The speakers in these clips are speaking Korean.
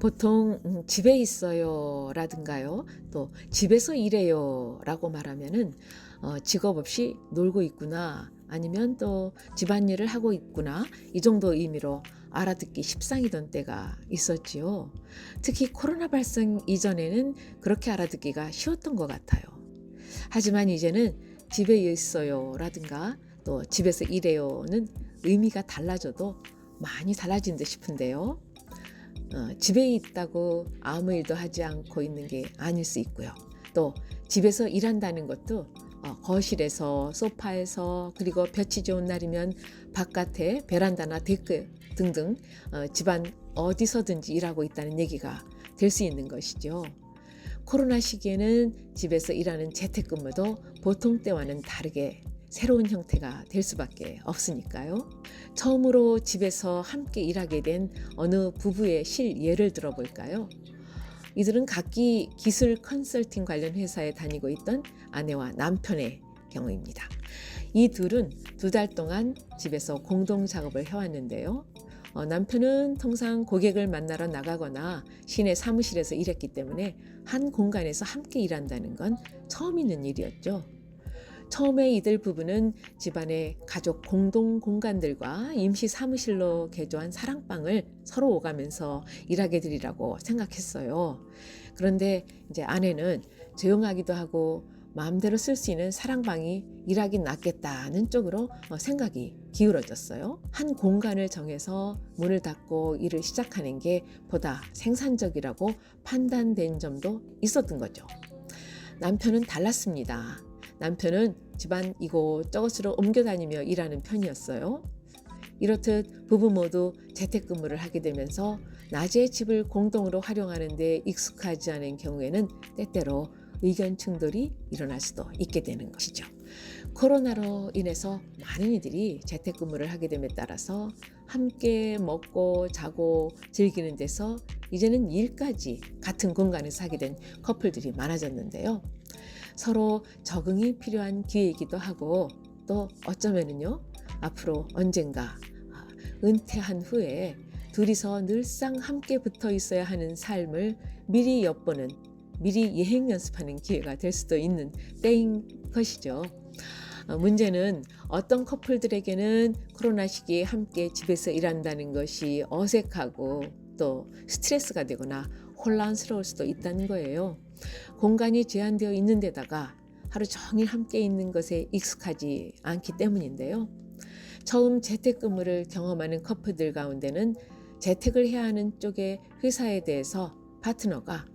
보통 집에 있어요 라든가요. 또 집에서 일해요 라고 말하면은 직업 없이 놀고 있구나 아니면 또 집안일을 하고 있구나 이 정도 의미로 알아듣기 십상이던 때가 있었지요. 특히 코로나 발생 이전에는 그렇게 알아듣기가 쉬웠던 것 같아요. 하지만 이제는 집에 있어요 라든가 또 집에서 일해요는 의미가 달라져도 많이 달라진 듯 싶은데요. 집에 있다고 아무 일도 하지 않고 있는 게 아닐 수 있고요. 또 집에서 일한다는 것도 거실에서 소파에서 그리고 볕이 좋은 날이면 바깥에 베란다나 데크 등등 집안 어디서든지 일하고 있다는 얘기가 될 수 있는 것이죠. 코로나 시기에는 집에서 일하는 재택근무도 보통 때와는 다르게 새로운 형태가 될 수밖에 없으니까요. 처음으로 집에서 함께 일하게 된 어느 부부의 실예를 들어볼까요? 이들은 각기 기술 컨설팅 관련 회사에 다니고 있던 아내와 남편의 경우입니다. 이 둘은 2달 동안 집에서 공동 작업을 해왔는데요. 남편은 통상 고객을 만나러 나가거나 시내 사무실에서 일했기 때문에 한 공간에서 함께 일한다는 건 처음 있는 일이었죠. 처음에 이들 부부는 집안의 가족 공동 공간들과 임시 사무실로 개조한 사랑방을 서로 오가면서 일하게 되리라고 생각했어요. 그런데 이제 아내는 조용하기도 하고 마음대로 쓸 수 있는 사랑방이 일하기 낫겠다는 쪽으로 생각이 기울어졌어요. 한 공간을 정해서 문을 닫고 일을 시작하는 게 보다 생산적이라고 판단된 점도 있었던 거죠. 남편은 달랐습니다. 남편은 집안 이곳저곳으로 옮겨 다니며 일하는 편이었어요. 이렇듯 부부 모두 재택근무를 하게 되면서 낮에 집을 공동으로 활용하는 데 익숙하지 않은 경우에는 때때로 의견 충돌이 일어날 수도 있게 되는 것이죠. 코로나로 인해서 많은 이들이 재택근무를 하게 됨에 따라서 함께 먹고 자고 즐기는 데서 이제는 일까지 같은 공간에서 하게 된 커플들이 많아졌는데요. 서로 적응이 필요한 기회이기도 하고 또 어쩌면은요 앞으로 언젠가 은퇴한 후에 둘이서 늘상 함께 붙어 있어야 하는 삶을 미리 엿보는 미리 예행 연습하는 기회가 될 수도 있는 때인 것이죠. 문제는 어떤 커플들에게는 코로나 시기에 함께 집에서 일한다는 것이 어색하고 또 스트레스가 되거나 혼란스러울 수도 있다는 거예요. 공간이 제한되어 있는 데다가 하루 종일 함께 있는 것에 익숙하지 않기 때문인데요. 처음 재택근무를 경험하는 커플들 가운데는 재택을 해야 하는 쪽의 회사에 대해서 파트너가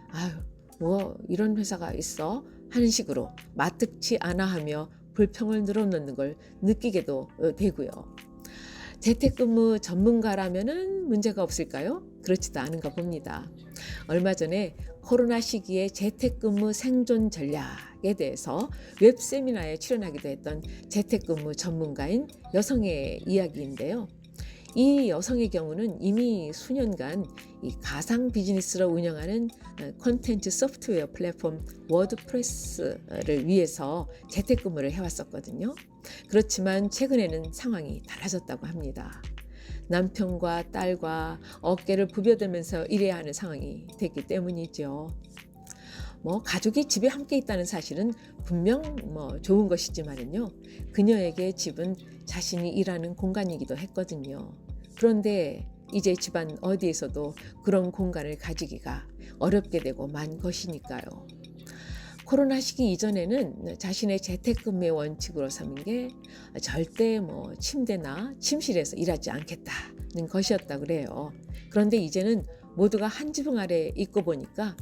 아유 뭐 이런 회사가 있어 하는 식으로 마뜩치 않아 하며 불평을 늘어놓는 걸 느끼게도 되고요. 재택근무 전문가라면은 문제가 없을까요? 그렇지도 않은가 봅니다. 얼마 전에 코로나 시기에 재택근무 생존 전략에 대해서 웹세미나에 출연하기도 했던 재택근무 전문가인 여성의 이야기인데요. 이 여성의 경우는 이미 수년간 이 가상 비즈니스로 운영하는 콘텐츠 소프트웨어 플랫폼 워드프레스를 위해서 재택근무를 해왔었거든요. 그렇지만 최근에는 상황이 달라졌다고 합니다. 남편과 딸과 어깨를 부벼들면서 일해야 하는 상황이 됐기 때문이죠. 가족이 집에 함께 있다는 사실은 분명 좋은 것이지만은요. 그녀에게 집은 자신이 일하는 공간이기도 했거든요. 그런데 이제 집안 어디에서도 그런 공간을 가지기가 어렵게 되고 만 것이니까요. 코로나 시기 이전에는 자신의 재택근무의 원칙으로 삼은 게 절대 침대나 침실에서 일하지 않겠다는 것이었다 그래요. 그런데 이제는 모두가 한 지붕 아래 있고 보니까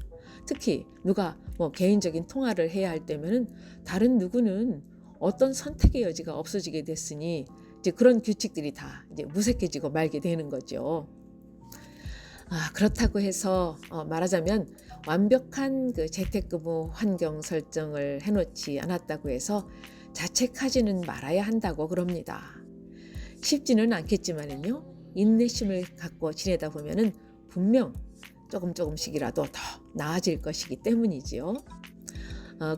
특히 누가 개인적인 통화를 해야 할 때면은 다른 누구는 어떤 선택의 여지가 없어지게 됐으니 이제 그런 규칙들이 다 이제 무색해지고 말게 되는 거죠. 그렇다고 해서 말하자면 완벽한 그 재택근무 환경 설정을 해놓지 않았다고 해서 자책하지는 말아야 한다고 그럽니다. 쉽지는 않겠지만은요, 인내심을 갖고 지내다 보면은 분명 조금씩이라도 더 나아질 것이기 때문이지요.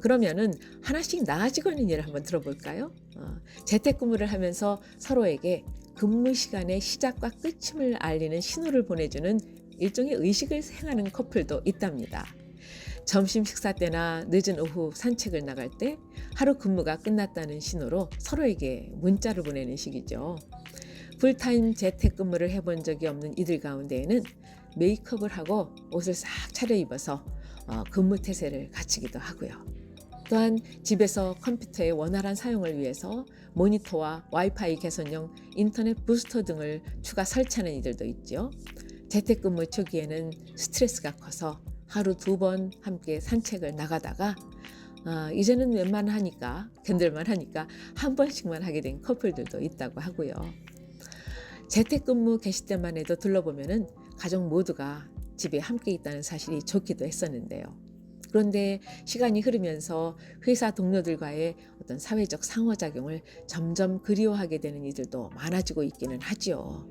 그러면은 하나씩 나아지고 있는 예를 한번 들어볼까요? 재택근무를 하면서 서로에게 근무 시간의 시작과 끝임을 알리는 신호를 보내주는 일종의 의식을 행하는 커플도 있답니다. 점심 식사 때나 늦은 오후 산책을 나갈 때 하루 근무가 끝났다는 신호로 서로에게 문자를 보내는 식이죠. 풀타임 재택근무를 해본 적이 없는 이들 가운데에는 메이크업을 하고 옷을 싹 차려입어서 근무 태세를 갖추기도 하고요. 또한 집에서 컴퓨터의 원활한 사용을 위해서 모니터와 와이파이 개선용 인터넷 부스터 등을 추가 설치하는 이들도 있죠. 재택근무 초기에는 스트레스가 커서 하루 2번 함께 산책을 나가다가 이제는 웬만하니까 견딜만 하니까 한 번씩만 하게 된 커플들도 있다고 하고요. 재택근무 개시 때만 해도 둘러보면은 가족 모두가 집에 함께 있다는 사실이 좋기도 했었는데요. 그런데 시간이 흐르면서 회사 동료들과의 어떤 사회적 상호작용을 점점 그리워하게 되는 이들도 많아지고 있기는 하지요.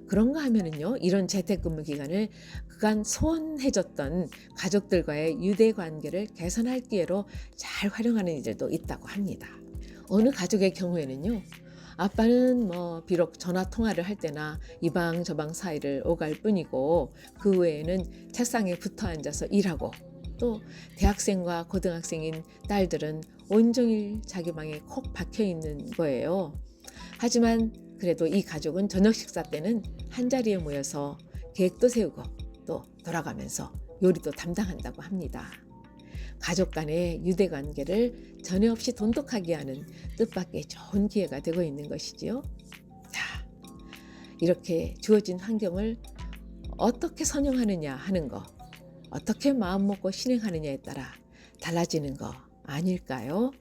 그런가 하면은요, 이런 재택근무 기간을 그간 소원해졌던 가족들과의 유대 관계를 개선할 기회로 잘 활용하는 이들도 있다고 합니다. 어느 가족의 경우에는요, 아빠는 비록 전화 통화를 할 때나 이방 저방 사이를 오갈 뿐이고 그 외에는 책상에 붙어 앉아서 일하고, 또 대학생과 고등학생인 딸들은 온종일 자기 방에 콕 박혀 있는 거예요. 하지만 그래도 이 가족은 저녁 식사 때는 한자리에 모여서 계획도 세우고 또 돌아가면서 요리도 담당한다고 합니다. 가족 간의 유대 관계를 전혀 없이 돈독하게 하는 뜻밖의 좋은 기회가 되고 있는 것이지요. 자, 이렇게 주어진 환경을 어떻게 선용하느냐 하는 거, 어떻게 마음먹고 실행하느냐에 따라 달라지는 거 아닐까요?